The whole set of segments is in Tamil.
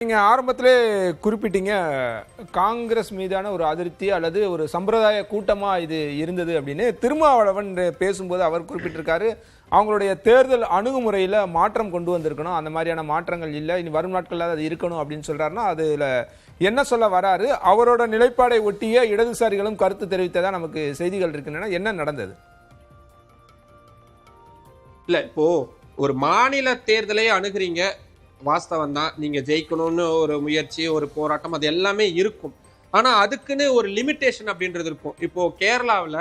நீங்க ஆரம்பத்திலே குறிப்பிட்டீங்க காங்கிரஸ் மீதான ஒரு அதிருப்தி அல்லது ஒரு சம்பிரதாய கூட்டமா இது இருந்தது அப்படின்னு. திருமாவளவன் பேசும்போது அவர் குறிப்பிட்டிருக்காரு, அவங்களுடைய தேர்தல் அணுகுமுறையில மாற்றம் கொண்டு வந்திருக்கணும், அந்த மாதிரியான மாற்றங்கள் இல்லை, இனி வரும் நாட்கள்ல அது இருக்கணும் அப்படின்னு சொல்றாருன்னா அதுல என்ன சொல்ல வராரு? அவரோட நிலைப்பாடை ஒட்டிய இடதுசாரிகளும் கருத்து தெரிவித்ததா நமக்கு செய்திகள் இருக்கின்றன. என்ன நடந்தது? இல்ல, இப்போ ஒரு மாநில தேர்தலை அணுகுறீங்க, வாஸ்தவம் தான். நீங்க ஜெயிக்கணும்னு ஒரு முயற்சி, ஒரு போராட்டம், அது எல்லாமே இருக்கும். ஆனா அதுக்குன்னு ஒரு லிமிட்டேஷன் அப்படின்றது இருக்கும். இப்போ கேரளாவில்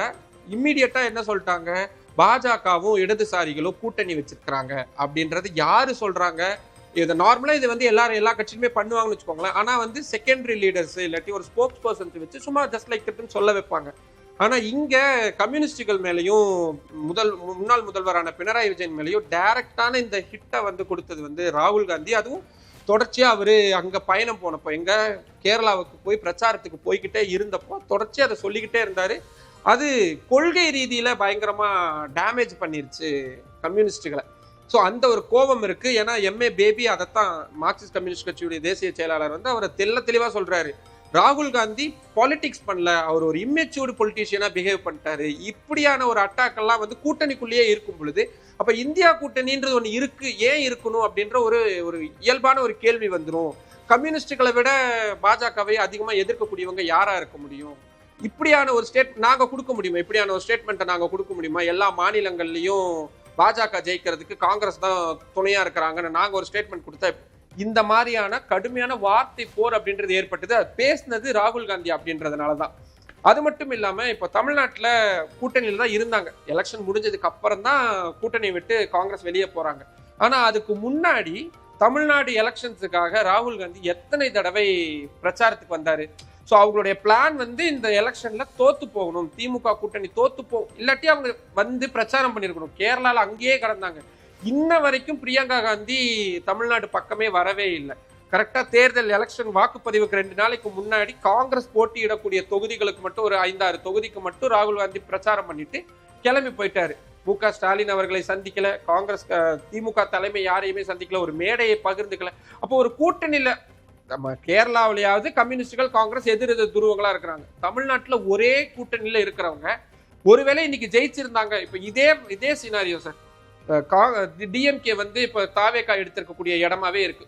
இம்மிடியட்டா என்ன சொல்லிட்டாங்க, பாஜகவும் இடதுசாரிகளும் கூட்டணி வச்சிருக்கிறாங்க அப்படின்றது யாரு சொல்றாங்க? இது நார்மலா இது வந்து எல்லா கட்சியுமே பண்ணுவாங்கன்னு வச்சுக்கோங்களேன். ஆனா வந்து செகண்டரி லீடர்ஸ் இல்லாட்டி ஒரு ஸ்போக்ஸ் பர்சன்ஸ் வச்சு சும்மா ஜஸ்ட் லைக் இட்னு சொல்ல வைப்பாங்க. ஆனா இங்க கம்யூனிஸ்டுகள் மேலேயும் முன்னாள் முதல்வரான பினராயி விஜயன் மேலேயும் டைரக்டான இந்த ஹிட்டை வந்து கொடுத்தது வந்து ராகுல் காந்தி. அதுவும் தொடர்ச்சியா அவரு அங்க பயணம் போனப்போ, எங்க கேரளாவுக்கு போய் பிரச்சாரத்துக்கு போய்கிட்டே இருந்தப்போ தொடர்ச்சியா அதை சொல்லிக்கிட்டே இருந்தாரு. அது கொள்கை ரீதியில பயங்கரமா டேமேஜ் பண்ணிருச்சு கம்யூனிஸ்டுகளை. ஸோ அந்த ஒரு கோபம் இருக்கு. ஏன்னா எம்ஏ பேபி அதைத்தான் மார்க்சிஸ்ட் கம்யூனிஸ்ட் கட்சியுடைய தேசிய செயலாளர் வந்து அவரை தெளிவா சொல்றாரு, ராகுல் காந்தி பாலிடிக்ஸ் பண்ணல, அவர் ஒரு இம்மெச்சூர்டு பொலிட்டீஷியனா பிஹேவ் பண்ணிட்டாரு. இப்படியான ஒரு அட்டாக் எல்லாம் வந்து கூட்டணிக்குள்ளேயே இருக்கும் பொழுது, அப்ப இந்தியா கூட்டணின்றது ஒன்று இருக்கு, ஏன் இருக்கணும் அப்படின்ற ஒரு இயல்பான ஒரு கேள்வி வந்துடும். கம்யூனிஸ்டுகளை விட பாஜகவை அதிகமா எதிர்க்கக்கூடியவங்க யாரா இருக்க முடியும்? இப்படியான ஒரு நாங்க கொடுக்க முடியுமா? இப்படியான ஒரு ஸ்டேட்மெண்ட்டை நாங்க கொடுக்க முடியுமா? எல்லா மாநிலங்கள்லயும் பாஜக ஜெயிக்கிறதுக்கு காங்கிரஸ் தான் துணையா இருக்கிறாங்கன்னு நாங்க ஒரு ஸ்டேட்மெண்ட் கொடுத்தா இந்த மாதிரியான கடுமையான வார்த்தை போர் அப்படின்றது ஏற்பட்டது. அது பேசினது ராகுல் காந்தி அப்படின்றதுனாலதான். அது மட்டும் இல்லாம இப்ப தமிழ்நாட்டுல கூட்டணியில தான் இருந்தாங்க. எலெக்ஷன் முடிஞ்சதுக்கு அப்புறம் தான் கூட்டணி விட்டு காங்கிரஸ் வெளியே போறாங்க. ஆனா அதுக்கு முன்னாடி தமிழ்நாடு எலெக்ஷன்ஸுக்காக ராகுல் காந்தி எத்தனை தடவை பிரச்சாரத்துக்கு வந்தாரு. ஸோ அவங்களுடைய பிளான் வந்து இந்த எலெக்ஷன்ல தோத்து போகணும், திமுக கூட்டணி தோத்து போகும், இல்லாட்டி அவங்க வந்து பிரச்சாரம் பண்ணிருக்கணும். கேரளால அங்கேயே கடந்தாங்க. இன்ன வரைக்கும் பிரியங்கா காந்தி தமிழ்நாடு பக்கமே வரவே இல்லை. கரெக்டா தேர்தல் எலெக்ஷன் வாக்குப்பதிவுக்கு 2 நாளைக்கு முன்னாடி காங்கிரஸ் போட்டியிடக்கூடிய தொகுதிகளுக்கு மட்டும் ஒரு 5-6 தொகுதிக்கு மட்டும் ராகுல் காந்தி பிரச்சாரம் பண்ணிட்டு கிளம்பி போயிட்டாரு. மு.க. ஸ்டாலின் அவர்களை சந்திக்கல, காங்கிரஸ் திமுக தலைமை யாரையுமே சந்திக்கல, ஒரு மேடையை பகிர்ந்துக்கல. அப்போ ஒரு கூட்டணியில நம்ம கேரளாவிலேயாவது கம்யூனிஸ்டுகள் காங்கிரஸ் எதிர் துருவங்களா இருக்கிறாங்க. தமிழ்நாட்டுல ஒரே கூட்டணியில இருக்கிறவங்க ஒருவேளை இன்னைக்கு ஜெயிச்சிருந்தாங்க. இப்ப இதே சினாரியோ சார், டிஎம்கே வந்து இப்ப தாவேகா எடுத்திருக்கக்கூடிய இடமாவே இருக்கு,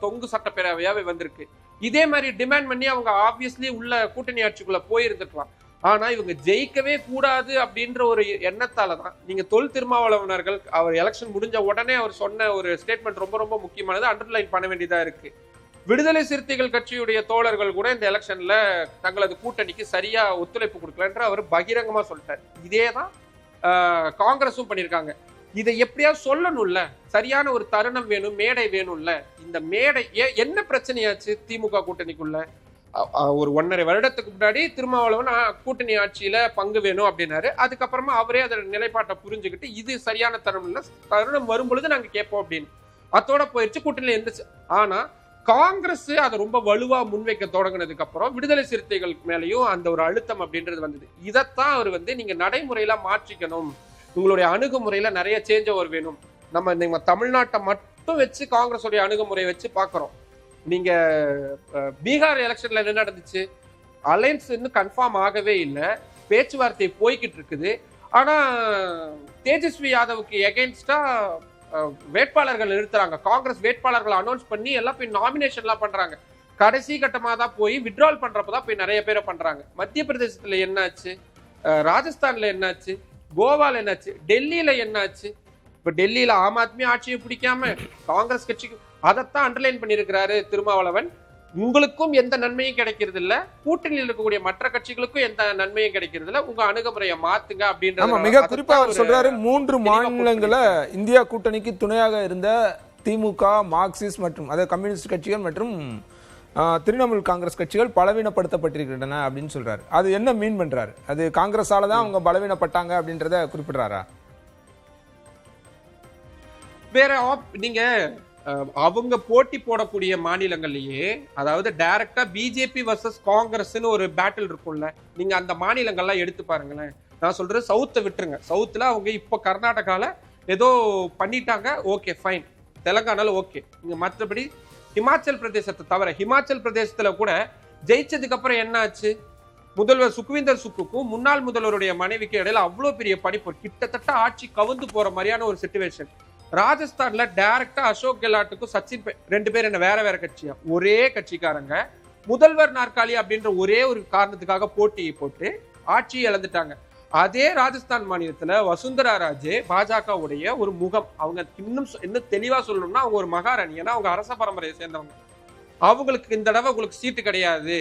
தொங்கு சட்டப்பேரவையாவே வந்திருக்கு. இதே மாதிரி டிமாண்ட் பண்ணி அவங்க ஆப்வியஸ்லி உள்ள கூட்டணி ஆட்சிக்குள்ள போயிருந்துக்கலாம். ஆனா இவங்க ஜெயிக்கவே கூடாது அப்படின்ற ஒரு எண்ணத்தாலதான் நீங்க திருமாவளவனர்கள் அவர் எலெக்ஷன் முடிஞ்ச உடனே அவர் சொன்ன ஒரு ஸ்டேட்மெண்ட் ரொம்ப ரொம்ப முக்கியமானது, அண்டர்லைன் பண்ண வேண்டியதா இருக்கு. விடுதலை சிறுத்தைகள் கட்சியுடைய தோழர்கள் கூட இந்த எலெக்ஷன்ல தங்களது கூட்டணிக்கு சரியா ஒத்துழைப்பு கொடுக்கலன்ற அவர் பகிரங்கமா சொல்லிட்டார். இதேதான் காங்கிரஸும் பண்ணிருக்காங்க. இதை எப்படியா சொல்லணும்ல, சரியான ஒரு தருணம் வேணும், மேடை வேணும்ல. இந்த மேடை என்ன பிரச்சனையாச்சு திமுக கூட்டணிக்குள்ள? ஒரு 1.5 வருடத்துக்கு முன்னாடி திருமாவளவன் கூட்டணி ஆட்சியில பங்கு வேணும் அப்படின்னாரு. அதுக்கப்புறமா அவரே அதோட நிலைப்பாட்டை புரிஞ்சுக்கிட்டு இது சரியான தருணம் இல்ல, தருணம் வரும் பொழுது நாங்க கேட்போம் அப்படின்னு அதோட போயிடுச்சு, கூட்டணியில இருந்துச்சு. ஆனா காங்கிரஸ் அதை ரொம்ப வலுவா முன்வைக்க தொடங்கினதுக்கு அப்புறம் விடுதலை சிறுத்தைகள் மேலேயும் அந்த ஒரு அழுத்தம் அப்படின்றது வந்தது. இதைத்தான் அவர் வந்து நீங்க நடைமுறையில மாற்றிக்கணும், உங்களுடைய அணுகுமுறையில நிறைய சேஞ்ச் ஓவர் வேணும். நம்ம தமிழ்நாட்டை மட்டும் வச்சு காங்கிரஸுடைய அணுகுமுறையை வச்சு பாக்குறோம். நீங்க பீகார் எலெக்ஷன்ல என்ன நடந்துச்சு? அலையன்ஸ் இன்னும் கன்ஃபார்ம் ஆகவே இல்லை, பேச்சுவார்த்தை போய்கிட்டு இருக்குது. ஆனா தேஜஸ்வி யாதவுக்கு எகெயின்ஸ்டா வேட்பாளர்கள் நிறுத்துறாங்க. காங்கிரஸ் வேட்பாளர்களை அனௌன்ஸ் பண்ணி எல்லாம் போய் நாமினேஷன் எல்லாம் பண்றாங்க. கடைசி கட்டமா தான் போய் வித்ட்ரால் பண்றப்பதான் போய் நிறைய பேரை பண்றாங்க. மத்திய பிரதேசத்துல என்னாச்சு, ராஜஸ்தான்ல என்னாச்சு, கோவால என்னாச்சு, டெல்லியில என்னாச்சு? இப்ப டெல்லியில ஆம் ஆத்மி ஆட்சியை பிடிக்காம காங்கிரஸ் கட்சிக்கு அதைத்தான் அண்டர்லைன் பண்ணிருக்கிறாரு திருமாவளவன். உங்களுக்கும் எந்த நன்மையும் கிடைக்கிறது இல்ல, கூட்டணியில் இருக்கக்கூடிய மற்ற கட்சிகளுக்கும் எந்த நன்மையும் கிடைக்கிறது இல்ல, உங்க அணுகுமுறையை மாத்துங்க அப்படின்ற மிக குறிப்பா அவர் சொல்றாரு. 3 மாநிலங்கள இந்தியா கூட்டணிக்கு துணையாக இருந்த திமுக, மார்க்சிஸ்ட் மற்றும் அதாவது கம்யூனிஸ்ட் கட்சிகள் மற்றும் திரிணாமுல் காங்கிரஸ் கட்சிகள் பலவீனப்படுத்தப்பட்டிருக்கின்றன அப்படின்னு சொல்றாரு. அது என்ன மீன் பண்றாரு? அது காங்கிரஸால தான் அவங்க பலவீனப்பட்டாங்க அப்படின்றத குறிப்பிடுறாரா? வேற நீங்க அவங்க போட்டி போடக்கூடிய மாநிலங்கள்லயே, அதாவது டைரக்டா பிஜேபி வர்சஸ் காங்கிரஸ்னு ஒரு பேட்டில் இருக்கும்ல, நீங்க அந்த மாநிலங்கள்லாம் எடுத்து பாருங்களேன். நான் சொல்றேன், சவுத்தை விட்டுருங்க. சவுத்துல அவங்க இப்ப கர்நாடகால ஏதோ பண்ணிட்டாங்க, ஓகே ஃபைன். தெலங்கானால ஓகே. நீங்க மற்றபடி ஹிமாச்சல் பிரதேசத்தை தவிர ஹிமாச்சல் பிரதேசத்துல கூட ஜெயிச்சதுக்கு அப்புறம் என்ன ஆச்சு? முதல்வர் சுக்வீந்தர் சுக்குக்கும் முன்னாள் முதல்வருடைய மனைவிக்கு இடையில அவ்வளவு பெரிய படிப்பு, கிட்டத்தட்ட ஆட்சி கவுந்து போற மாதிரியான ஒரு சிச்சுவேஷன். ராஜஸ்தான்ல டைரக்டா அசோக் கெலாட்டுக்கும் சச்சின் ரெண்டு பேர் என்ன வேற வேற கட்சியா, ஒரே கட்சிக்காரங்க முதல்வர் நாற்காலி அப்படின்ற ஒரே ஒரு காரணத்துக்காக போட்டி போட்டு ஆட்சியை இழந்துட்டாங்க. அதே ராஜஸ்தான் மாநிலத்துல வசுந்தரா ராஜே பாஜகவுடைய ஒரு முகம். அவங்க இன்னும் தெளிவா சொல்லணும்னா அவங்க ஒரு மகாராணி, ஏன்னா அவங்க அரச பரம்பரையை சேர்ந்தவங்க. அவங்களுக்கு இந்த தடவை உங்களுக்கு சீட்டு கிடையாது.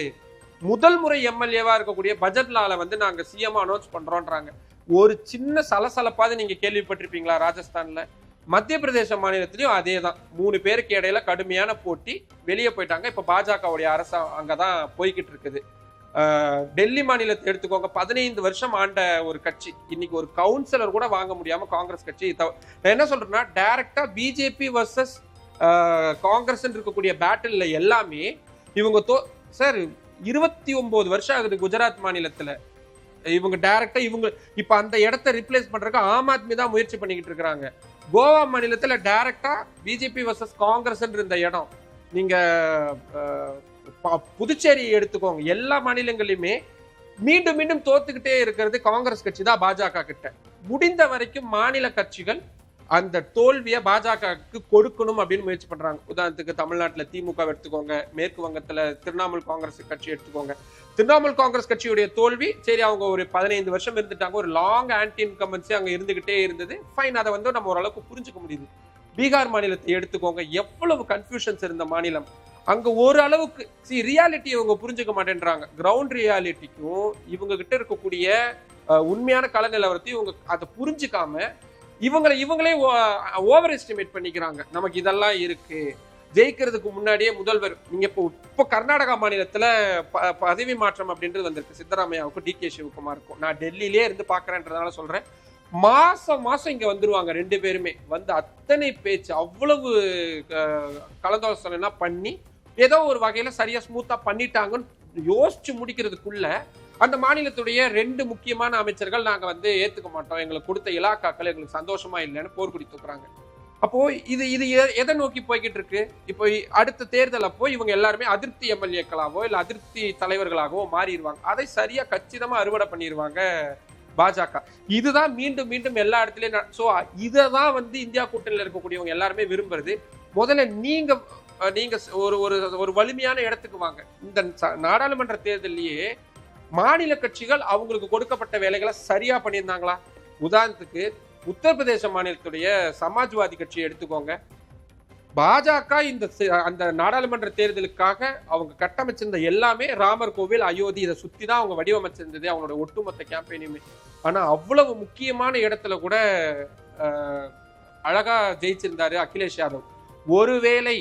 முதல் முறை எம்எல்ஏவா இருக்கக்கூடிய பஜட்லால வந்து நாங்க சிஎம் அனௌன்ஸ் பண்றோம்ன்றாங்க. ஒரு சின்ன சலசலப்பாவது நீங்க கேள்விப்பட்டிருப்பீங்களா ராஜஸ்தான்ல? மத்திய பிரதேச மாநிலத்திலயும் அதே தான். 3 பேருக்கு இடையில கடுமையான போட்டி, வெளியே போயிட்டாங்க. இப்ப பாஜகவுடைய அரசு அங்கதான் போய்கிட்டு இருக்குது. டெல்லி மாநிலத்தை எடுத்துக்கோங்க, 15 வருஷம் ஆண்ட ஒரு கட்சி இன்னைக்கு ஒரு கவுன்சிலர் கூட வாங்க முடியாம காங்கிரஸ் கட்சி. நான் என்ன சொல்றேன்னா, டைரக்டா பிஜேபி வர்சஸ் காங்கிரஸ் இருக்கக்கூடிய பேட்டில் எல்லாமே இவங்க சார் 29 வருஷம் ஆகுது குஜராத் மாநிலத்துல. இவங்க டைரக்டா இப்ப அந்த இடத்தை ரிப்ளேஸ் பண்றதுக்கு ஆம் ஆத்மி தான் முயற்சி பண்ணிக்கிட்டு இருக்காங்க. கோவா மாநிலத்துல டைரக்டா பிஜேபி வர்சஸ் காங்கிரஸ் இருந்த இடம். நீங்க புதுச்சேரி எடுத்துக்கோங்க, எல்லா மாநிலங்களிலுமே மீண்டும் மீண்டும் தோத்துக்கிட்டே இருக்கிறது காங்கிரஸ் கட்சி தான் பாஜக கிட்ட. முடிந்த வரைக்கும் மாநில கட்சிகள் அந்த தோல்வியை பாஜகவுக்கு கொடுக்கணும் அப்படின்னு முயற்சி பண்றாங்க. உதாரணத்துக்கு தமிழ்நாட்டுல திமுக எடுத்துக்கோங்க, மேற்கு வங்கத்துல திரிணாமுல் காங்கிரஸ் கட்சி எடுத்துக்கோங்க. திரிணாமுல் காங்கிரஸ் கட்சியுடைய தோல்வி, சரி அவங்க ஒரு 15 வருஷம் இருந்துட்டாங்க, ஒரு லாங் ஆன்டி இன்கம்பன்சி அங்க இருந்துகிட்டே இருந்தது, ஃபைன், அதை வந்து நம்ம ஓரளவுக்கு புரிஞ்சுக்க முடியுது. பீகார் மாநிலத்தை எடுத்துக்கோங்க, எவ்வளவு கன்ஃபியூஷன்ஸ் இருந்த மாநிலம். அங்க ஒரு அளவுக்கு ரியாலிட்டி இவங்க புரிஞ்சுக்க மாட்டேன்றாங்க. கிரவுண்ட் ரியாலிட்டிக்கும் இவங்க கிட்ட இருக்கக்கூடிய உண்மையான கள நிலவரத்தையும் இவங்க அதை புரிஞ்சுக்காம இவங்களே ஓவர் எஸ்டிமேட் பண்ணிக்கிறாங்க. நமக்கு இதெல்லாம் இருக்கு, ஜெயிக்கிறதுக்கு முன்னாடியே முதல்வர். நீங்க இப்போ கர்நாடகா மாநிலத்துல பதவி மாற்றம் அப்படின்றது வந்திருக்கு சித்தராமையாவுக்கும் டிகே சிவகுமாருக்கும். நான் டெல்லியிலே இருந்து பாக்குறேன்றதுனால சொல்றேன். மாசம் இங்க வந்துருவாங்க 2 பேருமே வந்து அத்தனை பேச்சு, அவ்வளவு கலந்தாலோசனை பண்ணி ஏதோ ஒரு வகையில சரியா ஸ்மூத்தா பண்ணிட்டாங்கன்னு யோசிச்சு முடிக்கிறதுக்குள்ள அந்த மாநிலத்துடைய 2 முக்கியமான அமைச்சர்கள் நாங்க வந்து ஏத்துக்க மாட்டோம், எங்களுக்கு கொடுத்த இலாக்காக்கள் எங்களுக்கு சந்தோஷமா இல்லைன்னு போர்க்குடி தூக்குறாங்க. அப்போ இது எதை நோக்கி போய்கிட்டு இருக்கு? இப்போ அடுத்த தேர்தல் அப்போ இவங்க எல்லாருமே அதிருப்தி எம்எல்ஏக்களாவோ இல்ல அதிருப்தி தலைவர்களாகவோ மாறிடுவாங்க. அதை சரியா கச்சிதமா அறுவடை பண்ணிடுவாங்க பாஜக. இதுதான் மீண்டும் மீண்டும் எல்லா இடத்துலயும். சோ இததான் வந்து இந்தியா கூட்டணியில இருக்கக்கூடியவங்க எல்லாருமே விரும்புறது. முதல்ல நீங்க ஒரு வலிமையான இடத்துக்கு வாங்க. இந்த நாடாளுமன்ற தேர்தலையே மாநில கட்சிகள் அவங்களுக்கு கொடுக்கப்பட்ட வேலைகளை சரியா பண்ணியிருந்தாங்களா? உதாரணத்துக்கு உத்தரப்பிரதேச மாநிலத்துடைய சமாஜ்வாதி கட்சியை எடுத்துக்கோங்க. பாஜக அந்த நாடாளுமன்ற தேர்தலுக்காக அவங்க கட்டமைச்சிருந்த எல்லாமே ராமர் கோவில், அயோத்தி, இதை சுத்தி தான் அவங்க வடிவமைச்சிருந்தது அவங்களோட ஒட்டுமொத்த கேம்பெயினுமே. ஆனா அவ்வளவு முக்கியமான இடத்துல கூட அழகா ஜெயிச்சிருந்தாரு அகிலேஷ் யாதவ். ஒருவேளை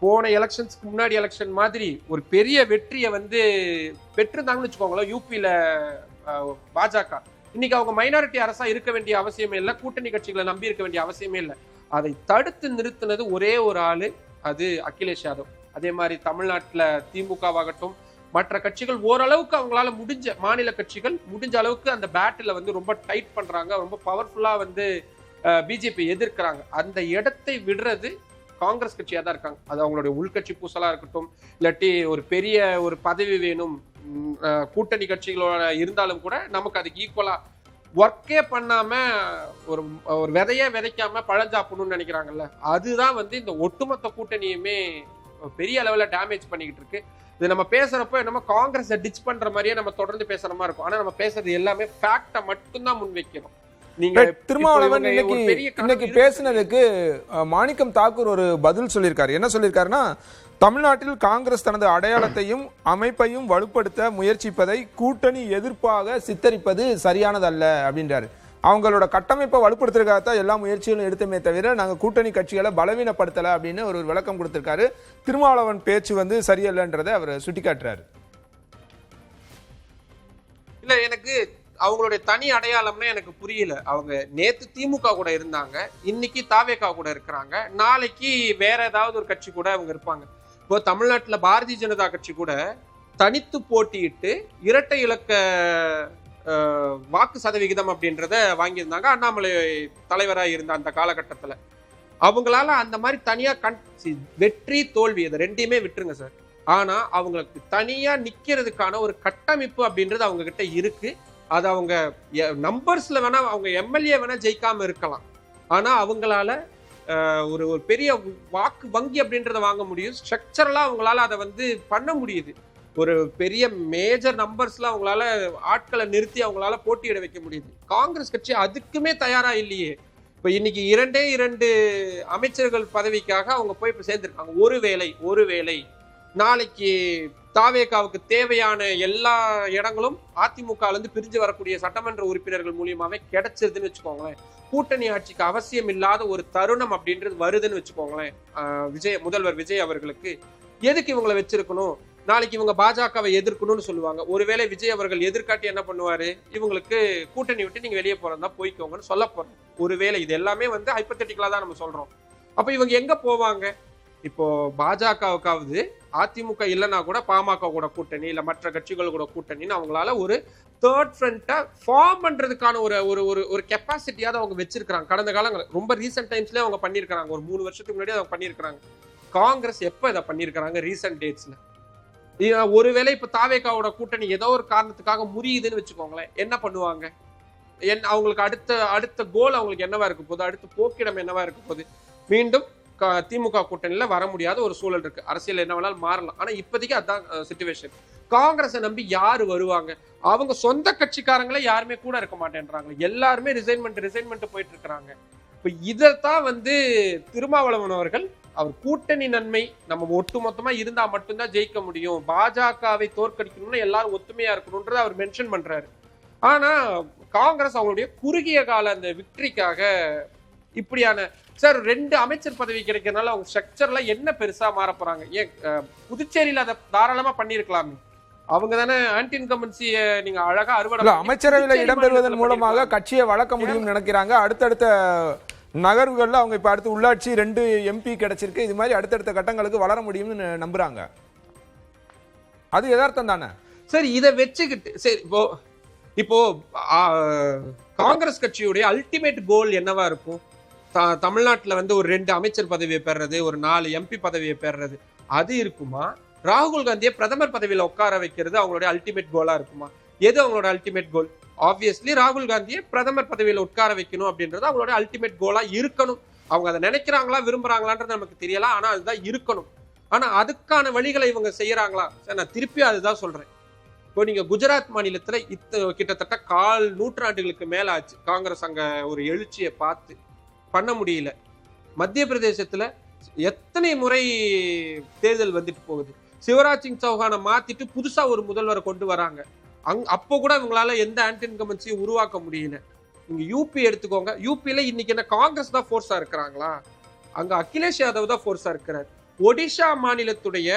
போன எலெக்ஷன்ஸ்க்கு முன்னாடி எலெக்ஷன் மாதிரி ஒரு பெரிய வெற்றியை வந்து பெற்றிருந்தாங்கன்னு வச்சுக்கோங்களேன் யூபியில பாஜக, இன்னைக்கு அவங்க மைனாரிட்டி அரசா இருக்க வேண்டிய அவசியமே இல்லை, கூட்டணி கட்சிகளை நம்பி இருக்க வேண்டிய அவசியமே இல்லை. அதை தடுத்து நிறுத்தினது ஒரே ஒரு ஆளு, அது அகிலேஷ் யாதவ். அதே மாதிரி தமிழ்நாட்டுல திமுகவாகட்டும் மற்ற கட்சிகள் ஓரளவுக்கு அவங்களால மாநில கட்சிகள் முடிஞ்ச அளவுக்கு அந்த பேட்டில வந்து ரொம்ப டைட் பண்றாங்க, ரொம்ப பவர்ஃபுல்லா வந்து பிஜேபி எதிர்க்கிறாங்க. அந்த இடத்தை விடுறது காங்கிரஸ் கட்சியா தான் இருக்காங்க. அது அவங்களுடைய உள்கட்சி பூசலா இருக்கட்டும், இல்லாட்டி ஒரு பெரிய ஒரு பதவி வேணும், கூட்டணி கட்சிகளோட இருந்தாலும் கூட நமக்கு அதுக்கு ஈக்குவலா ஒர்க்கே பண்ணாம ஒரு விதையே விதைக்காம பழஞ்சாப்பணும்னு நினைக்கிறாங்கல்ல, அதுதான் வந்து இந்த ஒட்டுமொத்த கூட்டணியுமே பெரிய அளவுல டேமேஜ் பண்ணிக்கிட்டு இருக்கு. இது நம்ம பேசுறப்போ நம்ம காங்கிரஸை டிச் பண்ற மாதிரியே நம்ம தொடர்ந்து பேசுற மாதிரி இருக்கும். ஆனா நம்ம பேசுறது எல்லாமே ஃபேக்டை மட்டும்தான் முன்வைக்கிறோம். திருமாவளவன் இன்னைக்கு பேசினதுக்கு மாணிக்கம் தாக்கூர் ஒரு பதில் சொல்லியிருக்காரு. என்ன சொல்லியிருக்காருன்னா, தமிழ்நாட்டில் காங்கிரஸ் தனது அடையாளத்தையும் அமைப்பையும் வலுப்படுத்த முயற்சிப்பதை கூட்டணி எதிர்ப்பாக சித்தரிப்பது சரியானதல்ல அப்படின்றாரு. அவங்களோட கட்டமைப்பை வலுப்படுத்துறதுக்காகத்தான் எல்லா முயற்சிகளும் எடுத்துமே தவிர நாங்கள் கூட்டணி கட்சிகளை பலவீனப்படுத்தலை அப்படின்னு ஒரு விளக்கம் கொடுத்திருக்காரு. திருமாவளவன் பேச்சு வந்து சரியல்லன்றதை அவர் சுட்டிக்காட்டுறாரு. இல்ல, எனக்கு அவங்களுடைய தனி அடையாளம்னு எனக்கு புரியல. அவங்க நேத்து திமுக கூட இருந்தாங்க, இன்னைக்கு தாவேகா கூட இருக்கிறாங்க, நாளைக்கு வேற ஏதாவது ஒரு கட்சி கூட அவங்க இருப்பாங்க. இப்போ தமிழ்நாட்டுல பாரதிய ஜனதா கட்சி கூட தனித்து போட்டியிட்டு இரட்டை இலக்க வாக்கு சதவிகிதம் அப்படின்றத வாங்கியிருந்தாங்க அண்ணாமலை தலைவராக இருந்த அந்த காலகட்டத்துல. அவங்களால அந்த மாதிரி தனியா வெற்றி தோல்வி அது ரெண்டையுமே விட்டுருங்க சார். ஆனா அவங்களுக்கு தனியா நிக்கிறதுக்கான ஒரு கட்டமைப்பு அப்படின்றது அவங்க கிட்ட இருக்கு. அது அவங்க நம்பர்ஸ்ல வேணா அவங்க எம்எல்ஏ வேணா ஜெயிக்காம இருக்கலாம். ஆனா அவங்களால ஒரு ஒரு பெரிய வாக்கு வங்கி அப்படின்றத வாங்க முடியும். ஸ்ட்ரக்சரலா அவங்களால அதை வந்து பண்ண முடியுது. ஒரு பெரிய மேஜர் நம்பர்ஸ்ல அவங்களால ஆட்களை நிறுத்தி அவங்களால போட்டியிட வைக்க முடியுது. காங்கிரஸ் கட்சி அதுக்குமே தயாரா இல்லையே. இப்ப இன்னைக்கு 2 அமைச்சர்கள் பதவிக்காக அவங்க போய் இப்ப சேர்ந்திருக்காங்க. ஒருவேளை நாளைக்கு தாவேகாவுக்கு தேவையான எல்லா இடங்களும் அதிமுக இருந்து பிரிஞ்சு வரக்கூடிய சட்டமன்ற உறுப்பினர்கள் மூலியமாவே கிடைச்சிருதுன்னு வச்சுக்கோங்களேன். கூட்டணி ஆட்சிக்கு அவசியம் இல்லாத ஒரு தருணம் அப்படின்றது வருதுன்னு வச்சுக்கோங்களேன். முதல்வர் விஜய் அவர்களுக்கு எதுக்கு இவங்களை வச்சிருக்கணும்? நாளைக்கு இவங்க பாஜகவை எதிர்க்கணும்னு சொல்லுவாங்க. ஒருவேளை விஜய் அவர்கள் எதிர்காட்டி என்ன பண்ணுவாரு? இவங்களுக்கு கூட்டணி விட்டு நீங்க வெளியே போறதா போய்க்கோங்கன்னு சொல்ல போறோம். ஒருவேளை இது எல்லாமே வந்து ஹைப்போதெட்டிக்கலா தான் நம்ம சொல்றோம். அப்ப இவங்க எங்க போவாங்க? இப்போ பாஜகவுக்காவது அதிமுக இல்லைன்னா கூட பாமக கூட கூட்டணி இல்ல மற்ற கட்சிகள் கூட கூட்டணின்னு அவங்களால ஒரு தேர்ட் ஃப்ரண்ட்டை ஃபார்ம் பண்றதுக்கான ஒரு ஒரு ஒரு கெப்பாசிட்டியாவது அவங்க வச்சிருக்காங்க. கடந்த காலங்கள் ரொம்ப ரீசெண்ட் டைம்ஸ்ல அவங்க பண்ணியிருக்காங்க. ஒரு 3 வருஷத்துக்கு முன்னாடி அவங்க பண்ணியிருக்காங்க. காங்கிரஸ் எப்ப இதை பண்ணியிருக்காங்க? ரீசெண்ட் டேட்ஸ்ல. ஒருவேளை இப்ப தாவேகாவோட கூட்டணி ஏதோ ஒரு காரணத்துக்காக முறியுதுன்னு வச்சுக்கோங்களேன், என்ன பண்ணுவாங்க? அவங்களுக்கு அடுத்த கோல் அவங்களுக்கு என்னவா இருக்க போகுது? அடுத்த போக்கிடம் என்னவா இருக்க போகுது? மீண்டும் திமுக கூட்டணியில வர முடியாத ஒரு சூழல் இருக்கு. அரசியல் என்ன வேணாலும் மாறலாம். ஆனா இப்போதைக்கு அதான் சிச்சுவேஷன். காங்கிரஸை நம்பி யாரு வருவாங்க? அவங்க சொந்த கட்சிக்காரங்களே யாருமே கூட இருக்க மாட்டேன்றாங்க. எல்லாருமே ரிசைன்மெண்ட் போயிட்டு இருக்காங்க. இப்ப இதைத்தான் வந்து திருமாவளவன் அவர்கள் அவர் கூட்டணி நன்மை நம்ம ஒட்டுமொத்தமா இருந்தா மட்டும்தான் ஜெயிக்க முடியும், பாஜகவை தோற்கடிக்கணும்னு எல்லாரும் ஒத்துமையா இருக்கணும்ன்றத அவர் மென்ஷன் பண்றாரு. ஆனா காங்கிரஸ் அவங்களுடைய குறுகிய கால அந்த விக்டரிக்காக இப்படியான சார் 2 அமைச்சர் பதவி கிடைக்கிறதுனால அவங்க ஸ்ட்ரக்சர்ல என்ன பெருசா மாற போறாங்க? ஏன் புதுச்சேரியில அதை தாராளமா பண்ணிருக்கலாமே. அவங்க தானே ஆன்டி இன்கம்பன்சியை நீங்க அழகா அறுவடை அமைச்சரவையில இடம்பெறுவதன் மூலமாக கட்சியை வளர்க்க முடியும்னு நினைக்கிறாங்க. அடுத்தடுத்த நகர்வுகள்ல அவங்க இப்ப அடுத்து உள்ளாட்சி 2 MP கிடைச்சிருக்கு. இது மாதிரி அடுத்தடுத்த கட்டங்களுக்கு வளர முடியும்னு நம்புறாங்க. அது யதார்த்தம் தானே சார். இதை வச்சுக்கிட்டு சரி இப்போ காங்கிரஸ் கட்சியுடைய அல்டிமேட் கோல் என்னவா இருக்கும்? தமிழ்நாட்டில் வந்து ஒரு 2 அமைச்சர் பதவியை பெறது, ஒரு 4 MP பதவியை பெறது, அது இருக்குமா? ராகுல் காந்தியை பிரதமர் பதவியில உட்கார வைக்கிறது அவங்களுடைய அல்டிமேட் கோலா இருக்குமா? எது அவங்களோட அல்டிமேட் கோல்? ஆப்வியஸ்லி ராகுல் காந்தியை பிரதமர் பதவியில உட்கார வைக்கணும் அப்படின்றது அவங்களோட அல்டிமேட் கோலா இருக்கணும். அவங்க அதை நினைக்கிறாங்களா விரும்புறாங்களான்றது நமக்கு தெரியலாம். ஆனா அதுதான் இருக்கணும். ஆனா அதுக்கான வழிகளை இவங்க செய்யறாங்களா? நான் திருப்பி அதுதான் சொல்றேன். இப்போ நீங்க குஜராத் மாநிலத்துல கிட்டத்தட்ட 1/4 நூற்றாண்டுகளுக்கு மேல ஆச்சு காங்கிரஸ் அங்க ஒரு எழுச்சியை பார்த்து பண்ண முடியல. மத்திய பிரதேசத்துல எத்தனை முறை தேர்தல் வந்துட்டு போகுது. சிவராஜ் சிங் சௌஹானை மாத்திட்டு புதுசா ஒரு முதல்வரை கொண்டு வராங்க. அப்போ கூட இவங்களால எந்த ஆன்டி இன்கம்பன்சியும் உருவாக்க முடியல. நீங்க யூபி எடுத்துக்கோங்க. யூபியில இன்னைக்கு என்ன காங்கிரஸ் தான் ஃபோர்ஸா இருக்கிறாங்களா? அங்க அகிலேஷ் யாதவ் தான் ஃபோர்ஸா இருக்கிறார். ஒடிஷா மாநிலத்துடைய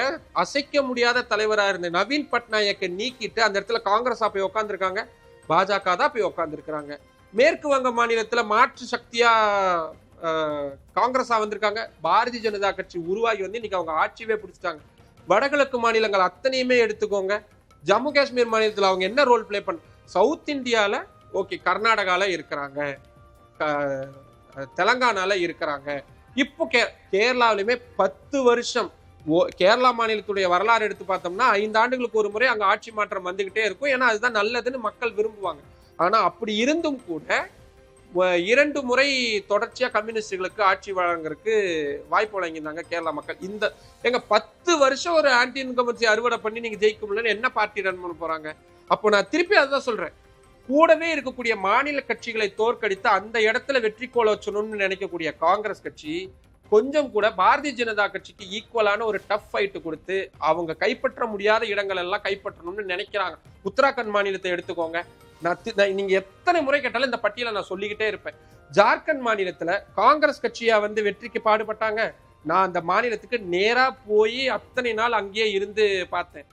அசைக்க முடியாத தலைவரா இருந்த நவீன் பட்நாயக்கை நீக்கிட்டு அந்த இடத்துல காங்கிரஸா போய் உட்காந்துருக்காங்க, பாஜக தான் போய் உட்காந்துருக்காங்க. மேற்கு வங்க மாநிலத்துல மாற்று சக்தியா காங்கிரஸா வந்திருக்காங்க. பாரதிய ஜனதா கட்சி உருவாகி வந்து இன்னைக்கு அவங்க ஆட்சியவே பிடிச்சிட்டாங்க. வடகிழக்கு மாநிலங்கள் அத்தனையுமே எடுத்துக்கோங்க. ஜம்மு காஷ்மீர் மாநிலத்தில் அவங்க என்ன ரோல் பிளே பண்ண? சவுத் இந்தியால ஓகே, கர்நாடகால இருக்கிறாங்க, தெலங்கானால இருக்கிறாங்க. இப்போ கேரளாவிலுமே 10 வருஷம் கேரளா மாநிலத்துடைய வரலாறு எடுத்து பார்த்தோம்னா 5 ஆண்டுகளுக்கு ஒரு முறை அங்க ஆட்சி மாற்றம் வந்துகிட்டே இருக்கும். ஏன்னா அதுதான் நல்லதுன்னு மக்கள் விரும்புவாங்க. ஆனா அப்படி இருந்தும் கூட 2 முறை தொடர்ச்சியா கம்யூனிஸ்டுகளுக்கு ஆட்சி வழங்குறதுக்கு வாய்ப்பு வழங்கியிருந்தாங்க கேரளா மக்கள். இந்த எங்க 10 வருஷம் ஒரு ஆன்டி இன்கம்பன்சி அறுவடை பண்ணி நீங்க ஜெயிக்க முடியலன்னு என்ன பார்ட்டி ரன் பண்ண போறாங்க? அப்போ நான் திருப்பி அதுதான் சொல்றேன். கூடவே இருக்கக்கூடிய மாநில கட்சிகளை தோற்கடித்து அந்த இடத்துல வெற்றி கோல வச்சணும்னு நினைக்கக்கூடிய காங்கிரஸ் கட்சி கொஞ்சம் கூட பாரதிய ஜனதா கட்சிக்கு ஈக்குவலான ஒரு டஃப் ஃபைட் கொடுத்து அவங்க கைப்பற்ற முடியாத இடங்கள் எல்லாம் கைப்பற்றணும்னு நினைக்கிறாங்க. உத்தராகண்ட் மாநிலத்தை எடுத்துக்கோங்க. நீங்க எத்தனை முறை கேட்டாலும் இந்த பட்டியலை நான் சொல்லிக்கிட்டே இருப்பேன். ஜார்க்கண்ட் மாநிலத்துல காங்கிரஸ் கட்சியா வந்து வெற்றிக்கு பாடுபட்டாங்க. நான் அந்த மாநிலத்துக்கு நேரா போய் அத்தனை நாள் அங்கேயே இருந்து பார்த்தேன்.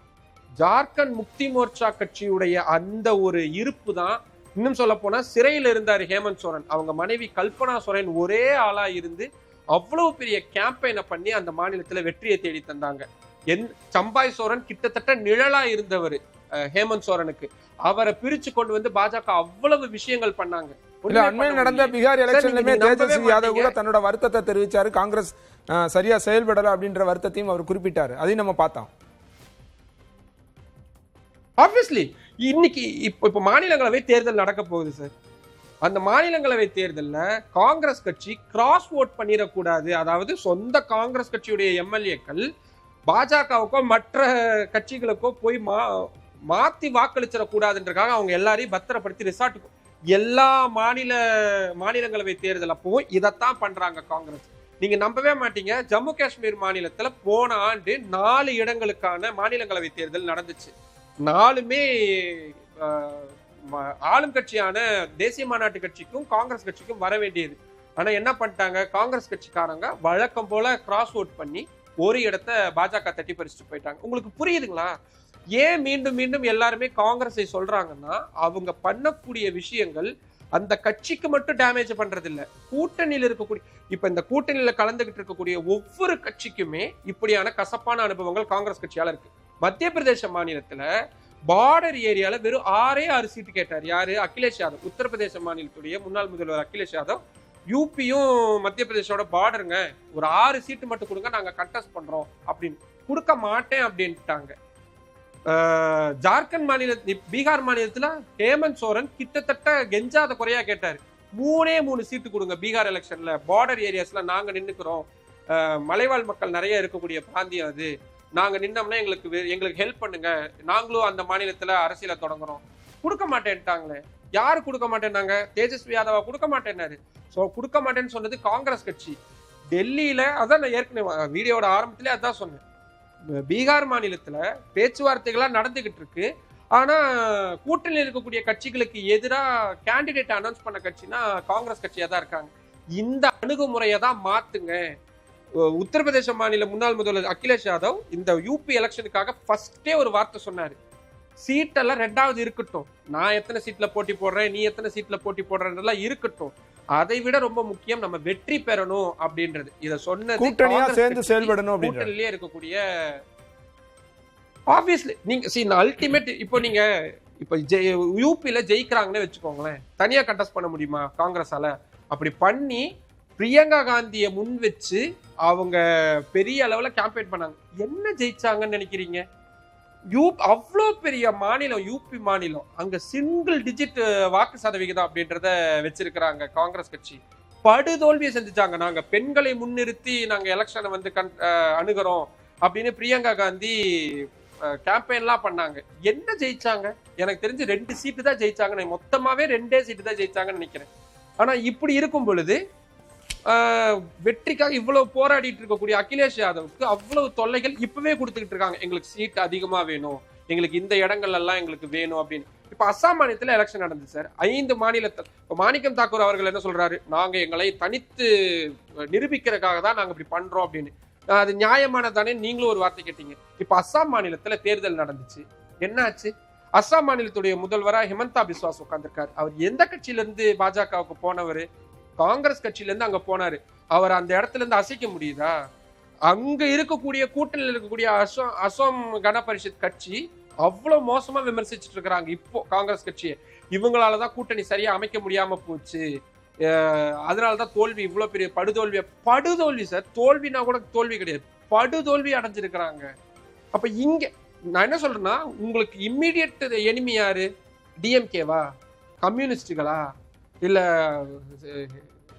ஜார்க்கண்ட் முக்தி மோர்ச்சா கட்சியுடைய அந்த ஒரு இருப்பு தான். இன்னும் சொல்ல போனா சிறையில் இருந்தார் ஹேமந்த் சோரன். அவங்க மனைவி கல்பனா சோரன் ஒரே ஆளா இருந்து அவ்வளவு பெரிய கேம்பெயினை பண்ணி அந்த மாநிலத்துல வெற்றியை தேடி தந்தாங்க. சம்பாய் சோரன் கிட்டத்தட்ட நிழலா இருந்தவர் ஹேமந்த் சோரனுக்கு. அவரை பிரிச்சு கொண்டு வந்து பாஜக அவ்வளவு விஷயங்கள் பண்ணாங்க. இல்ல அண்மையில் நடந்த பீகார் எலெக்ஷன்லயுமே தேஜஸ்வி யாதவ் கூட தன்னோட வருத்தத்தை தெரிவிச்சாரு. காங்கிரஸ் சரியா செயல்படல அப்படின்ற வருத்தத்தையும் அவர் குறிப்பிட்டாரு. அதையும் நம்ம பார்த்தோம். ஆப்வியஸ்லி இன்னைக்கு இப்போ மாநிலங்களவை தேர்தல் நடக்க போகுது சார். அந்த மாநிலங்களவை தேர்தலில் காங்கிரஸ் கட்சி கிராஸ் ஓட் பண்ணிடக்கூடாது. அதாவது சொந்த காங்கிரஸ் கட்சியுடைய எம்எல்ஏக்கள் பாஜகவுக்கோ மற்ற கட்சிகளுக்கோ போய் மாத்தி வாக்களிச்சிடக்கூடாதுன்றக்காக அவங்க எல்லாரையும் பத்திரப்படுத்தி ரிசார்ட்டுக்கும் எல்லா மாநிலங்களவை தேர்தல் அப்பவும் இதைத்தான் பண்றாங்க காங்கிரஸ். நீங்க நம்பவே மாட்டீங்க, ஜம்மு காஷ்மீர் மாநிலத்துல போன ஆண்டு 4 இடங்களுக்கான மாநிலங்களவை தேர்தல் நடந்துச்சு. 4மே ஆளும் கட்சியான தேசிய மாநாட்டு கட்சிக்கும் காங்கிரஸ் கட்சிக்கும் வர வேண்டியது. ஆனா என்ன பண்ணிட்டாங்க, காங்கிரஸ் கட்சிக்காரங்க வழக்கம் போல கிராஸ் ஓட் பண்ணி ஒரு இடத்த பாஜக தட்டி பறிச்சுட்டு போயிட்டாங்க. உங்களுக்கு புரியுதுங்களா? ஏன் மீண்டும் மீண்டும் எல்லாருமே காங்கிரஸை சொல்றாங்கன்னா, அவங்க பண்ணக்கூடிய விஷயங்கள் அந்த கட்சிக்கு மட்டும் டேமேஜ் பண்றது இல்ல, கூட்டணியில் இருக்கக்கூடிய இப்ப இந்த கூட்டணியில கலந்துகிட்டு இருக்கக்கூடிய ஒவ்வொரு கட்சிக்குமே இப்படியான கசப்பான அனுபவங்கள் காங்கிரஸ் கட்சியால இருக்கு. மத்திய பிரதேச மாநிலத்துல பார்டர் ஏரியால வெறும் 6 சீட்டு கேட்டார். யாரு? அகிலேஷ் யாதவ். உத்தரப்பிரதேச மாநிலத்துடைய முன்னாள் முதல்வர் அகிலேஷ் யாதவ். யூபியும் மத்திய பிரதேசோட பார்டருங்க, ஒரு 6 சீட்டு மட்டும் கொடுங்க, நாங்க கண்டெஸ்ட் பண்றோம் அப்படின்னு. கொடுக்க மாட்டேன் அப்படின்ட்டாங்க. ஜார்க்கண்ட் பீகார் மாநிலத்துல ஹேமந்த் சோரன் கிட்டத்தட்ட கெஞ்சாத குறையா கேட்டாரு, 3 சீட்டு கொடுங்க பீகார் எலெக்ஷன்ல, பார்டர் ஏரியாஸ்ல நாங்க நின்னுக்கிறோம், மலைவாழ் மக்கள் நிறைய இருக்கக்கூடிய பிராந்தியம் அது, நாங்க நின்னோம்னா எங்களுக்கு ஹெல்ப் பண்ணுங்க, நாங்களும் அந்த மாநிலத்துல அரசியலை தொடங்குறோம். கொடுக்க மாட்டேன்ட்டாங்களே. யாரு கொடுக்க மாட்டேன்னாங்க? தேஜஸ்வி யாதவா கொடுக்க மாட்டேன்னாரு. சோ கொடுக்க மாட்டேன்னு சொன்னது காங்கிரஸ் கட்சி. டெல்லியில அதான் நான் ஏற்கனவே வீடியோட ஆரம்பத்திலே அதான் சொன்னேன், பீகார் மாநிலத்துல பேச்சுவார்த்தைகளா நடந்துகிட்டு இருக்கு. ஆனா கூட்டணியில் இருக்கக்கூடிய கட்சிகளுக்கு எதிராக கேண்டிடேட் அனௌன்ஸ் பண்ண கட்சினா காங்கிரஸ் கட்சியா தான் இருக்காங்க. இந்த அணுகுமுறையை தான் மாத்துங்க. உத்தரப்பிரதேச மாநில முன்னாள் முதல்வர் அகிலேஷ் யாதவ் இந்த யூபி எலெக்ஷனுக்காக ஃபர்ஸ்டே ஒரு வார்த்தை சொன்னாரு, சீட்டெல்லாம் 2வது இருக்கட்டும், நான் எத்தனை சீட்ல போட்டி போடுறேன், நீ எத்தனை சீட்ல போட்டி போடுறேன் இருக்கட்டும், அதை விட ரொம்ப முக்கியம் நம்ம வெற்றி பெறணும் அப்படின்றது. இத சொன்னது கூட்டணியா சேர்ந்து செயல்படணும் அப்படின்றது. கூட்டணியிலே இருக்கக்கூடிய ஆப்வியஸ்லி நீங்க அல்டிமேட் இப்போ நீங்க இப்ப யூபில ஜெயிக்கிறாங்கன்னு வச்சுக்கோங்களேன், தனியா கண்டெஸ்ட் பண்ண முடியுமா காங்கிரஸால? அப்படி பண்ணி பிரியங்கா காந்தியை முன் வச்சு அவங்க பெரிய அளவுல கேம்பெயின் பண்ணாங்க. என்ன ஜெயிச்சாங்கன்னு நினைக்கிறீங்க? அவ்வளோ பெரிய மாநிலம் யூபி மாநிலம், அங்க சிங்கிள் டிஜிட் வாக்கு சதவிகிதம் அப்படின்றத வச்சிருக்கிறாங்க காங்கிரஸ் கட்சி. படுதோல்வியை செஞ்சுட்டாங்க. நாங்க பெண்களை முன்னிறுத்தி நாங்க எலெக்ஷனை வந்து அணுகிறோம் அப்படின்னு பிரியங்கா காந்தி கேம்பெயின்லாம் பண்ணாங்க. என்ன ஜெயிச்சாங்க? எனக்கு தெரிஞ்சு 2 சீட்டு தான் ஜெயிச்சாங்க. மொத்தமாவே 2 சீட்டு தான் ஜெயிச்சாங்கன்னு நினைக்கிறேன். ஆனா இப்படி இருக்கும் பொழுது வெற்றிக்காக இவ்வளவு போராடிட்டு இருக்கக்கூடிய அகிலேஷ் யாதவுக்கு அவ்வளவு தொல்லைகள் இப்பவே கொடுத்துக்கிட்டு இருக்காங்க. எங்களுக்கு சீட் அதிகமா வேணும், எங்களுக்கு இந்த இடங்கள் எல்லாம் எங்களுக்கு வேணும் அப்படின்னு. இப்ப அஸ்ஸாம் மாநிலத்துல எலெக்ஷன் நடந்தது சார். 5 மாநிலத்தில் மாணிக்கம் தாக்கூர் அவர்கள் என்ன சொல்றாரு, நாங்க எங்களை தனித்து நிரூபிக்கிறதுக்காக தான் நாங்க இப்படி பண்றோம் அப்படின்னு. அது நியாயமானதானே? நீங்களும் ஒரு வார்த்தை கேட்டீங்க. இப்ப அஸ்ஸாம் மாநிலத்துல தேர்தல் நடந்துச்சு, என்னாச்சு? அஸ்ஸாம் மாநிலத்துடைய முதல்வரா ஹிமந்தா பிஸ்வாஸ் உட்கார்ந்திருக்காரு. அவர் எந்த கட்சியில இருந்து பாஜகவுக்கு போனவர்? காங்கிரஸ் கட்சியில இருந்து அங்க போனாரு. அவர் அந்த இடத்துல இருந்து அசைக்க முடியுதா? அங்க இருக்கக்கூடிய கூட்டணியில் இருக்கக்கூடிய அசோம் கன பரிஷத் கட்சி அவ்வளவு மோசமா விமர்சிச்சுட்டு இருக்கிறாங்க இப்போ காங்கிரஸ் கட்சியை. இவங்களாலதான் கூட்டணி சரியா அமைக்க முடியாம போச்சு, அதனாலதான் தோல்வி, இவ்வளவு பெரிய படுதோல்வி சார். தோல்வினா கூட தோல்வி கிடையாது, படுதோல்வி அடைஞ்சிருக்கிறாங்க. அப்ப இங்க நான் என்ன சொல்றேன்னா, உங்களுக்கு இம்மிடியட் எனிமி யாரு? டிஎம்கேவா, கம்யூனிஸ்டுகளா, இல்ல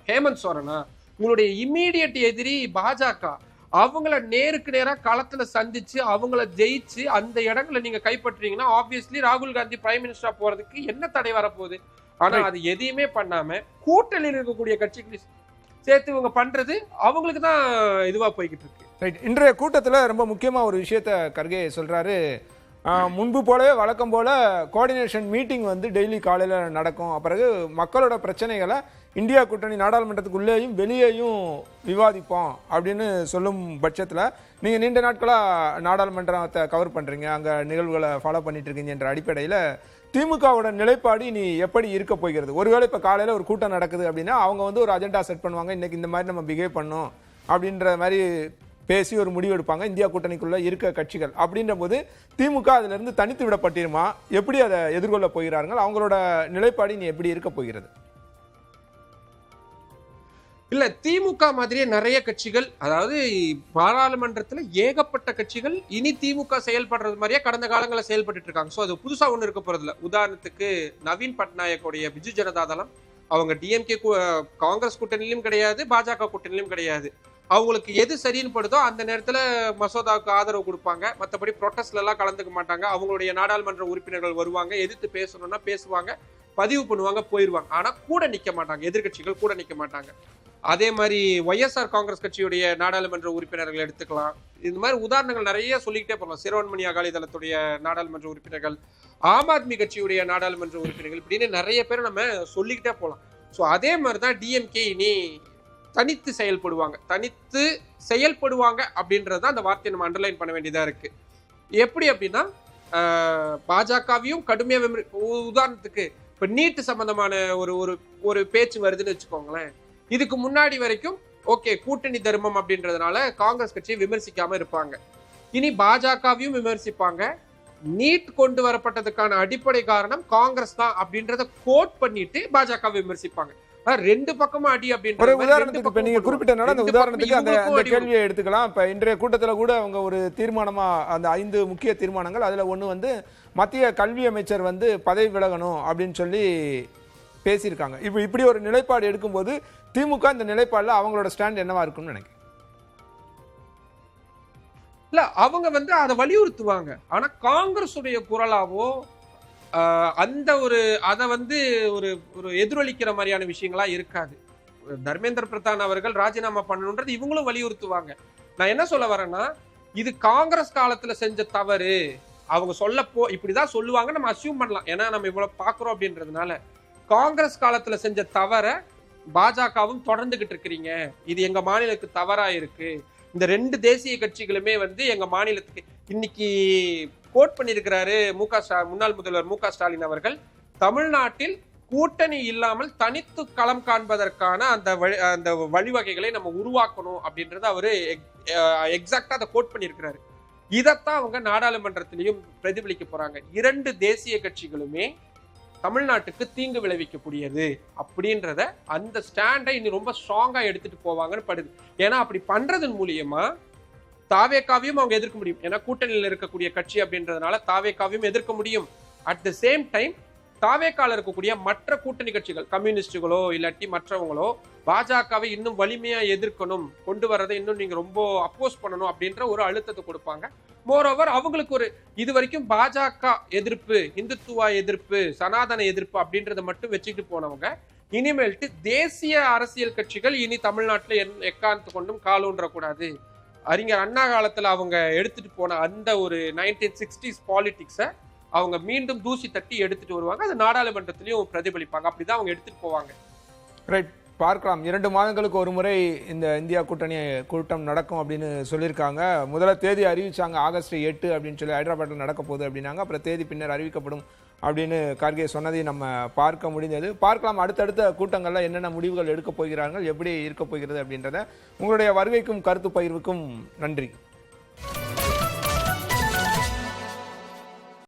ஹேமந்த் சோரனா? உங்களுடைய இம்மீடியட் எதிரி பாஜக. அவங்கள நேருக்கு நேரா களத்துல சந்திச்சு அவங்கள ஜெயிச்சு அந்த இடங்களை நீங்க கைப்பற்றீங்கன்னா ஆப்வியஸ்லி ராகுல் காந்தி பிரைம் மினிஸ்டரா போறதுக்கு என்ன தடை வரப்போகுது? ஆனா அது எதையுமே பண்ணாம கூட்டணியில் இருக்கக்கூடிய கட்சிக்கு சேர்த்து இவங்க பண்றது அவங்களுக்கு தான் இதுவா போய்கிட்டு இருக்கு. ரைட். இன்றைய கூட்டத்துல ரொம்ப முக்கியமா ஒரு விஷயத்த கர்கே சொல்றாரு, முன்பு போலவே வழக்கம் போல கோஆர்டினேஷன் மீட்டிங் வந்து டெய்லி காலையில் நடக்கும். பிறகு மக்களோட பிரச்சனைகளை இந்தியா கூட்டணி நாடாளுமன்றத்துக்குள்ளேயும் வெளியேயும் விவாதிப்போம் அப்படின்னு சொல்லும் பட்சத்தில் நீங்கள் நீண்ட நாட்களாக நாடாளுமன்றத்தை கவர் பண்ணுறீங்க, அங்கே நிகழ்வுகளை ஃபாலோ பண்ணிட்டு இருக்கீங்க என்ற அடிப்படையில் திமுகவோட நிலைப்பாடு இனி எப்படி இருக்க போகிறது? ஒருவேளை இப்போ காலையில் ஒரு கூட்டம் நடக்குது அப்படின்னா அவங்க வந்து ஒரு அஜெண்டா செட் பண்ணுவாங்க, இன்னைக்கு இந்த மாதிரி நம்ம பிஹேவ் பண்ணோம் அப்படின்ற மாதிரி பேசி ஒரு முடிவு எடுப்பாங்க இந்தியா கூட்டணிக்குள்ள இருக்க கட்சிகள். அப்படின்ற போது திமுக அதுல இருந்து தனித்து விடப்பட்டிருமா? எப்படி அதை எதிர்கொள்ள போகிறார்கள்? அவங்களோட நிலைப்பாடு நீ எப்படி இருக்க போகிறது? இல்ல திமுக மாதிரியே நிறைய கட்சிகள், அதாவது பாராளுமன்றத்துல ஏகப்பட்ட கட்சிகள் இனி திமுக செயல்படுறது மாதிரியே கடந்த காலங்கள செயல்பட்டு இருக்காங்க. சோ அது புதுசா ஒண்ணு இருக்க போறது இல்ல. உதாரணத்துக்கு நவீன் பட்நாயக் உடைய பிஜு ஜனதா தளம் அவங்க டிஎம்கே காங்கிரஸ் கூட்டணியிலும் கிடையாது, பாஜக கூட்டணியிலும் கிடையாது. அவங்களுக்கு எது சரின்னு படுதோ அந்த நேரத்துல மசோதாவுக்கு ஆதரவு கொடுப்பாங்க. மற்றபடி ப்ரொட்டஸ்ட்ல எல்லாம் கலந்துக்க மாட்டாங்க. அவங்களுடைய நாடாளுமன்ற உறுப்பினர்கள் வருவாங்க, எதிர்த்து பேசணும்னா பேசுவாங்க, பதிவு பண்ணுவாங்க, போயிருவாங்க. ஆனா கூட நிக்க மாட்டாங்க, எதிர்கட்சிகள் கூட நிக்க மாட்டாங்க. அதே மாதிரி ஒய்எஸ்ஆர் காங்கிரஸ் கட்சியுடைய நாடாளுமன்ற உறுப்பினர்கள் எடுத்துக்கலாம். இந்த மாதிரி உதாரணங்கள் நிறைய சொல்லிக்கிட்டே போகலாம். சிரோன்மணி அகாலி தளத்துடைய நாடாளுமன்ற உறுப்பினர்கள், ஆம் ஆத்மி கட்சியுடைய நாடாளுமன்ற உறுப்பினர்கள், இப்படின்னு நிறைய பேர் நம்ம சொல்லிக்கிட்டே போகலாம். ஸோ அதே மாதிரிதான் டிஎம்கே இனி தனித்து செயல்படுவாங்க அப்படின்றத அந்த வார்த்தையை நம்ம அண்டர்லைன் பண்ண வேண்டியதா இருக்கு. எப்படி அப்படின்னா பாஜகவையும் கடுமையா உதாரணத்துக்கு இப்ப நீட் சம்பந்தமான ஒரு பேச்சு வருதுன்னு வச்சுக்கோங்களேன். இதுக்கு முன்னாடி வரைக்கும் ஓகே கூட்டணி தர்மம் அப்படின்றதுனால காங்கிரஸ் கட்சியை விமர்சிக்காம இருப்பாங்க. இனி பாஜகவையும் விமர்சிப்பாங்க. நீட் கொண்டு வரப்பட்டதுக்கான அடிப்படை காரணம் காங்கிரஸ் தான் அப்படின்றத கோட் பண்ணிட்டு பாஜக விமர்சிப்பாங்க. ரெண்டு பக்கமும் அடி அப்படின்னு ஒரு உதாரணத்துக்கு இப்ப நீங்க குறிப்பிட்ட அந்த உதாரணத்துக்கு அந்த கேள்வியை எடுத்துக்கலாம். இப்ப இன்றைய கூட்டத்துல கூட அவங்க ஒரு தீர்மானமா அந்த 5 முக்கிய தீர்மானங்கள், அதுல ஒண்ணு வந்து மத்திய கல்வி அமைச்சர் வந்து பதவி விலகணும் அப்படின்னு சொல்லி பேசியிருக்காங்க. இப்படி ஒரு நிலைப்பாடு எடுக்கும்போது திமுக இந்த நிலைப்பாடுல அவங்களோட ஸ்டாண்ட் என்னவா இருக்கும்னு நினைக்கிறேன். இல்ல அவங்க வந்து அதை வலியுறுத்துவாங்க. ஆனா காங்கிரஸ் உடைய குரலாவோ அந்த அதை வந்து ஒரு எதிரொலிக்கிற மாதிரியான விஷயங்களா இருக்காது. தர்மேந்திர பிரதான் அவர்கள் ராஜினாமா பண்ணணும்ன்றது இவங்களும் வலியுறுத்துவாங்க. நான் என்ன சொல்ல வரேன்னா, இது காங்கிரஸ் காலத்துல செஞ்ச தவறு அவங்க இப்படிதான் சொல்லுவாங்க, நம்ம அசியூம் பண்ணலாம். ஏன்னா நம்ம இவ்வளவு பாக்குறோம் அப்படின்றதுனால. காங்கிரஸ் காலத்துல செஞ்ச தவற பாஜகவும் தொடர்ந்துகிட்டு இருக்கிறீங்க, இது எங்க மாநிலத்துக்கு தவறா இருக்கு. இந்த 2 தேசிய கட்சிகளுமே வந்து எங்க மாநிலத்துக்கு இன்னைக்கு கோட் பண்ணியிருக்கிறாரு முன்னாள் முதல்வர் மு க ஸ்டாலின் அவர்கள். தமிழ்நாட்டில் கூட்டணி இல்லாமல் தனித்து களம் காண்பதற்கான அந்த வழிவகைகளை நம்ம உருவாக்கணும் அப்படின்றத அவரு எக்ஸாக்டா அதை கோட் பண்ணியிருக்கிறாரு. இதைத்தான் அவங்க நாடாளுமன்றத்திலையும் பிரதிபலிக்க போறாங்க. 2 தேசிய கட்சிகளுமே தமிழ்நாட்டுக்கு தீங்கு விளைவிக்கக்கூடியது அப்படின்றத அந்த ஸ்டாண்டை இனி ரொம்ப ஸ்ட்ராங்கா எடுத்துட்டு போவாங்கன்னு படுது. ஏன்னா அப்படி பண்றதன் மூலியமா தாவேகாவையும் அவங்க எதிர்க்க முடியும். ஏன்னா கூட்டணியில் இருக்கக்கூடிய கட்சி அப்படின்றதுனால தாவேகாவையும் எதிர்க்க முடியும். அட் த சேம் டைம் தாவேகால இருக்கக்கூடிய மற்ற கூட்டணி கட்சிகள், கம்யூனிஸ்டுகளோ இல்லாட்டி மற்றவங்களோ பாஜகவை இன்னும் வலிமையா எதிர்க்கணும், கொண்டு வரதை இன்னும் நீங்க ரொம்ப அப்போஸ் பண்ணணும் அப்படின்ற ஒரு அழுத்தத்தை கொடுப்பாங்க. மோரோவர் அவங்களுக்கு இது வரைக்கும் பாஜக எதிர்ப்பு, இந்துத்துவா எதிர்ப்பு, சனாதன எதிர்ப்பு அப்படின்றத மட்டும் வச்சுக்கிட்டு போனவங்க இனிமேல்ட்டு தேசிய அரசியல் கட்சிகள் இனி தமிழ்நாட்டில் எக்காந்து கொண்டும் காலூன்றக்கூடாது. அறிஞர் அண்ணா காலத்துல அவங்க எடுத்துட்டு போன அந்த ஒரு 1960s பாலிடிக்ஸை அவங்க மீண்டும் தூசி தட்டி எடுத்துட்டு வருவாங்க. அது நாடாளுமன்றத்திலையும் பிரதிபலிப்பாங்க. அப்படிதான் அவங்க எடுத்துட்டு போவாங்க. ரைட், பார்க்கலாம். 2 மாதங்களுக்கு ஒரு முறை இந்த இந்தியா கூட்டணி கூட்டம் நடக்கும் அப்படின்னு சொல்லியிருக்காங்க. முதல்ல தேதி அறிவிச்சாங்க ஆகஸ்ட் 8 அப்படின்னு சொல்லி ஹைதராபாத்தில் நடக்க போகுது அப்படின்னாங்க. அப்புறம் தேதி பின்னர் அறிவிக்கப்படும் அப்படின்னு கார்கே சொன்னதை நம்ம பார்க்க முடிந்தது. பார்க்கலாம் அடுத்தடுத்த கூட்டங்கள்ல என்னென்ன முடிவுகள் எடுக்க போகிறார்கள், எப்படி இருக்க போகிறது அப்படின்றத. உங்களுடைய வருகைக்கும் கருத்து பகிர்வுக்கும் நன்றி.